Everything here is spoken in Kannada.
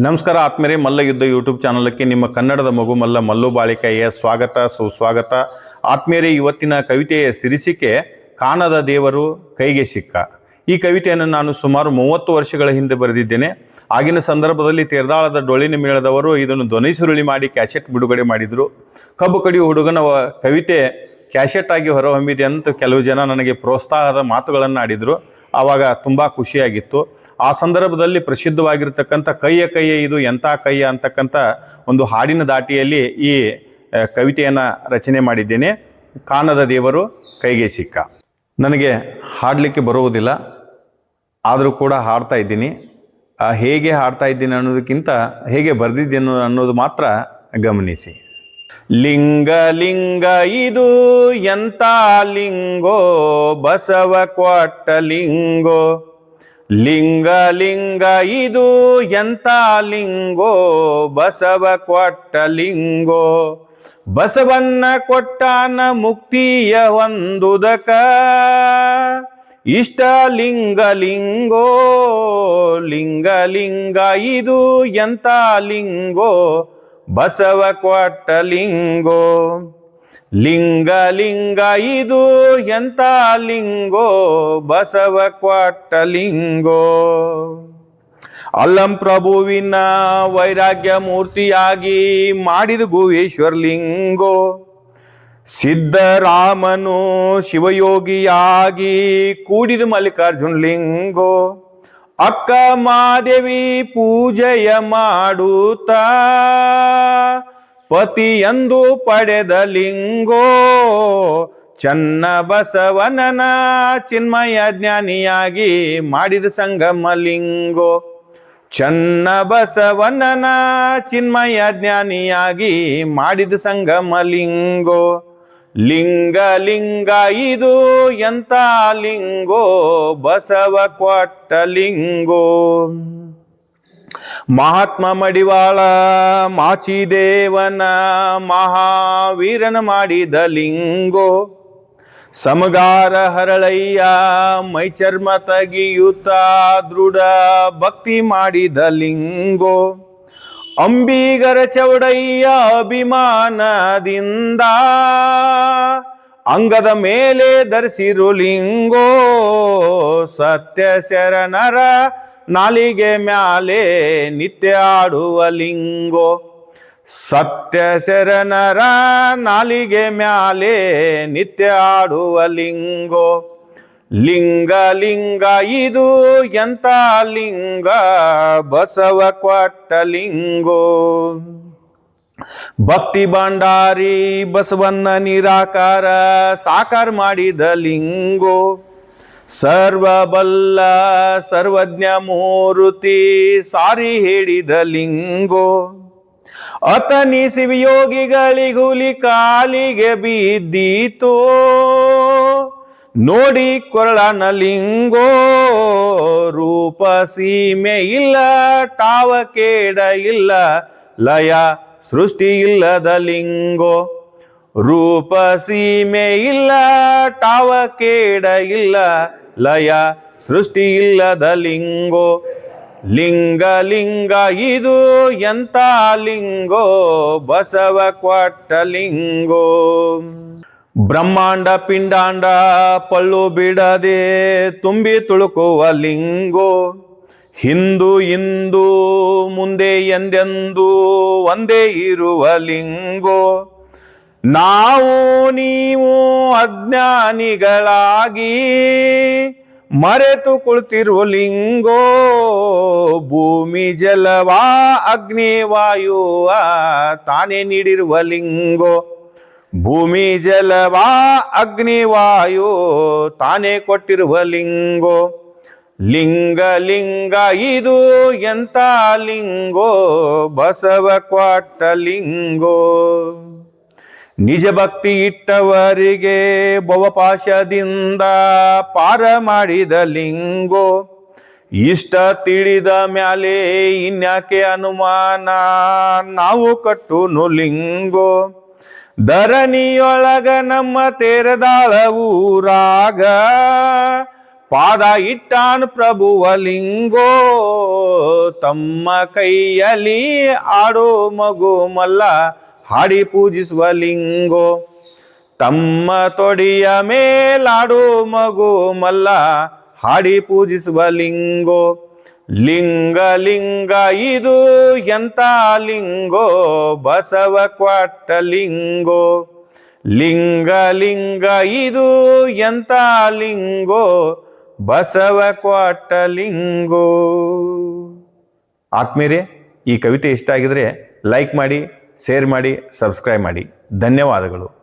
ನಮಸ್ಕಾರ ಆತ್ಮೀಯರೇ, ಮಲ್ಲ ಯುದ್ಧ ಯೂಟ್ಯೂಬ್ ಚಾನಲ್ಗೆ ನಿಮ್ಮ ಕನ್ನಡದ ಮಗು ಮಲ್ಲ ಮಲ್ಲು ಬಾಳಿಕೆಯ ಸ್ವಾಗತ ಸುಸ್ವಾಗತ. ಆತ್ಮೀಯರೇ, ಇವತ್ತಿನ ಕವಿತೆಯ ಶೀರ್ಷಿಕೆ ಕಾಣದ ದೇವರು ಕೈಗೆ ಸಿಕ್ಕ. ಈ ಕವಿತೆಯನ್ನು ನಾನು ಸುಮಾರು 30 ವರ್ಷಗಳ ಹಿಂದೆ ಬರೆದಿದ್ದೇನೆ. ಆಗಿನ ಸಂದರ್ಭದಲ್ಲಿ ತೇರದಾಳದ ಡೊಳ್ಳಿನ ಮೇಳದವರು ಇದನ್ನು ಧ್ವನಿ ಸುರುಳಿ ಮಾಡಿ ಕ್ಯಾಸೆಟ್ ಬಿಡುಗಡೆ ಮಾಡಿದರು. ಕಬ್ಬು ಕಡಿಯು ಹುಡುಗನ ಕವಿತೆ ಕ್ಯಾಸೆಟ್ ಆಗಿ ಹೊರಹೊಮ್ಮಿದೆ ಅಂತ ಕೆಲವು ಜನ ನನಗೆ ಪ್ರೋತ್ಸಾಹದ ಮಾತುಗಳನ್ನು ಆಡಿದರು. ಆವಾಗ ತುಂಬ ಖುಷಿಯಾಗಿತ್ತು. ಆ ಸಂದರ್ಭದಲ್ಲಿ ಪ್ರಸಿದ್ಧವಾಗಿರ್ತಕ್ಕಂಥ ಕೈಯ ಇದು ಎಂಥ ಕೈಯ ಅಂತಕ್ಕಂಥ ಒಂದು ಹಾಡಿನ ದಾಟಿಯಲ್ಲಿ ಈ ಕವಿತೆಯನ್ನು ರಚನೆ ಮಾಡಿದ್ದೇನೆ. ಕಾಣದ ದೇವರು ಕೈಗೆ ಸಿಕ್ಕ. ನನಗೆ ಹಾಡಲಿಕ್ಕೆ ಬರುವುದಿಲ್ಲ, ಆದರೂ ಕೂಡ ಹಾಡ್ತಾ ಇದ್ದೀನಿ. ಹೇಗೆ ಹಾಡ್ತಾ ಇದ್ದೀನಿ ಅನ್ನೋದಕ್ಕಿಂತ ಹೇಗೆ ಬರೆದಿದ್ದೇನೆ ಅನ್ನೋದು ಮಾತ್ರ ಗಮನಿಸಿ. ಲಿಂಗ ಲಿಂಗ ಇದು ಎಂಥ ಲಿಂಗೋ, ಬಸವ ಕೊಟ್ಟ ಲಿಂಗೋ. ಲಿಂಗ ಲಿಂಗ ಇದು ಎಂಥ ಲಿಂಗೋ, ಬಸವ ಕೊಟ್ಟ ಲಿಂಗೋ. ಬಸವನ್ನ ಕೊಟ್ಟಾನ ಮುಕ್ತಿಯ ಹೊಂದುದಕ, ಇಷ್ಟ ಲಿಂಗ ಲಿಂಗೋ. ಲಿಂಗ ಲಿಂಗ ಇದು ಎಂಥ ಲಿಂಗೋ, ಬಸವ ಕೊಟ್ಟ ಲಿಂಗೋ. ಲಿಂಗ ಲಿಂಗ ಇದು ಎಂಥ ಲಿಂಗೋ, ಬಸವ ಕೊಟ್ಟ ಲಿಂಗೋ. ಅಲ್ಲಂ ಪ್ರಭುವಿನ ವೈರಾಗ್ಯ ಮೂರ್ತಿಯಾಗಿ ಮಾಡಿದ ಗುಹೇಶ್ವರ ಲಿಂಗೋ. ಸಿದ್ಧರಾಮನು ಶಿವಯೋಗಿಯಾಗಿ ಕೂಡಿದ ಮಲ್ಲಿಕಾರ್ಜುನ ಲಿಂಗೋ. ಅಕ್ಕ ಮಾದೇವಿ ಪೂಜೆಯ ಮಾಡುತ್ತಾ ಪತಿಯಂದು ಪಡೆದ ಲಿಂಗೋ. ಚನ್ನ ಬಸವನನ ಚಿನ್ಮಯ ಜ್ಞಾನಿಯಾಗಿ ಮಾಡಿದ ಸಂಗಮ ಲಿಂಗೋ. ಚನ್ನ ಬಸವನನ ಚಿನ್ಮಯ ಜ್ಞಾನಿಯಾಗಿ ಮಾಡಿದ ಸಂಗಮ ಲಿಂಗೋ. ಲಿಂಗ ಲಿಂಗ ಇದು ಎಂಥ ಲಿಂಗೋ, ಬಸವ ಕೊಟ್ಟ ಲಿಂಗೋ. ಮಹಾತ್ಮ ಮಡಿವಾಳ ಮಾಚಿದೇವನ ಮಹಾವೀರನ ಮಾಡಿದ ಲಿಂಗೋ. ಸಮಗಾರ ಹರಳಯ್ಯ ಮೈಚರ್ಮ ತೆಗೆಯುತ್ತ ದೃಢ ಭಕ್ತಿ ಮಾಡಿದ ಲಿಂಗೋ. ಅಂಬಿಗರ ಚೌಡಯ್ಯ ಅಭಿಮಾನದಿಂದ ಅಂಗದ ಮೇಲೆ ಧರಿಸಿರು ಲಿಂಗೋ. ಸತ್ಯ ಶರಣರ ನಾಲಿಗೆ ಮ್ಯಾಲೆ ನಿತ್ಯ ಆಡುವ ಲಿಂಗೋ. ಸತ್ಯ ಶರಣರ ನಾಲಿಗೆ ಮ್ಯಾಲೆ ನಿತ್ಯ ಆಡುವ ಲಿಂಗೋ. ಲಿಂಗ ಲಿಂಗ ಇದು ಎಂಥ ಲಿಂಗ, ಬಸವ ಕೊಟ್ಟ ಲಿಂಗೋ. ಭಕ್ತಿ ಭಂಡಾರಿ ಬಸವನ್ನ ನಿರಾಕಾರ ಸಾಕಾರ ಮಾಡಿದ ಲಿಂಗೋ. ಸರ್ವಬಲ್ಲ ಸರ್ವಜ್ಞ ಮೂರುತಿ ಸಾರಿ ಹೇಳಿದ ಲಿಂಗೋ. ಅತನಿಸಿ ಯೋಗಿಗಳಿಗುಲಿ ಕಾಲಿಗೆ ಬಿದ್ದೀತೋ, ನೋಡಿ ಕೊರಳನ ಲಿಂಗೋ. ರೂಪ ಸೀಮೆ ಇಲ್ಲ, ಟಾವ ಕೇಡ ಇಲ್ಲ, ಲಯ ಸೃಷ್ಟಿ ಇಲ್ಲದ ಲಿಂಗೋ. ರೂಪ ಸೀಮೆ ಇಲ್ಲ, ಟಾವ ಕೇಡ ಇಲ್ಲ, ಲಯ ಸೃಷ್ಟಿ ಇಲ್ಲದ ಲಿಂಗೋ. ಲಿಂಗ ಲಿಂಗ ಇದು ಎಂಥ ಲಿಂಗೋ, ಬಸವ ಕೊಟ್ಟ ಲಿಂಗೋ. ಬ್ರಹ್ಮಾಂಡ ಪಿಂಡಾಂಡ ಪಳ್ಳು ಬಿಡದೆ ತುಂಬಿ ತುಳುಕುವ ಲಿಂಗೋ. ಹಿಂದು ಇಂದು ಮುಂದೆ ಎಂದೆಂದು ಒಂದೇ ಇರುವ ಲಿಂಗೋ. ನಾವು ನೀವು ಅಜ್ಞಾನಿಗಳಾಗಿ ಮರೆತು ಕುಳಿತಿರುವ ಲಿಂಗೋ. ಭೂಮಿ ಜಲವ ಅಗ್ನಿವಾಯುವ ತಾನೇ ನೀಡಿರುವ ಲಿಂಗೋ. ಭೂಮಿ ಜಲವ ಅಗ್ನಿವಾಯು ತಾನೇ ಕೊಟ್ಟಿರುವ ಲಿಂಗೋ. ಲಿಂಗ ಲಿಂಗ ಇದು ಎಂಥ ಲಿಂಗೋ, ಬಸವ ಕೊಟ್ಟ ಲಿಂಗೋ. ನಿಜ ಭಕ್ತಿ ಇಟ್ಟವರಿಗೆ ಭವಪಾಶದಿಂದ ಪಾರ ಮಾಡಿದ ಲಿಂಗೋ. ಇಷ್ಟ ತಿಳಿದ ಮ್ಯಾಲೆ ಇನ್ಯಾಕೆ ಅನುಮಾನ, ನಾವು ಕಟ್ಟುನು ಲಿಂಗೋ. ಧರಣಿಯೊಳಗ ನಮ್ಮ ತೇರದಾಳ ಊರಾಗ ಪಾದ ಇಟ್ಟಾನ್ ಪ್ರಭುವ ಲಿಂಗೋ, ತಮ್ಮ ಕೈಯಲ್ಲಿ ಆಡೋ ಮಗು ಮಲ್ಲ ಹಾಡಿ ಪೂಜಿಸುವ ಲಿಂಗೋ. ತಮ್ಮ ತೊಡಿಯ ಮೇಲಾಡೋ ಮಗು ಮಲ್ಲ ಹಾಡಿ ಪೂಜಿಸುವ ಲಿಂಗೋ. ಲಿಂಗ ಲಿಂಗ ಇದು ಎಂತ ಲಿಂಗೋ, ಬಸವ ಕ್ವಾಟ್ಟ ಲಿಂಗೋ. ಲಿಂಗ ಲಿಂಗ ಇದು ಎಂತ ಲಿಂಗೋ, ಬಸವ ಕ್ವಾಟ್ಟ ಲಿಂಗೋ. ಆತ್ಮೀಯರೇ, ಈ ಕವಿತೆ ಇಷ್ಟ ಆಗಿದ್ರೆ ಲೈಕ್ ಮಾಡಿ, ಶೇರ್ ಮಾಡಿ, ಸಬ್ಸ್ಕ್ರೈಬ್ ಮಾಡಿ. ಧನ್ಯವಾದಗಳು.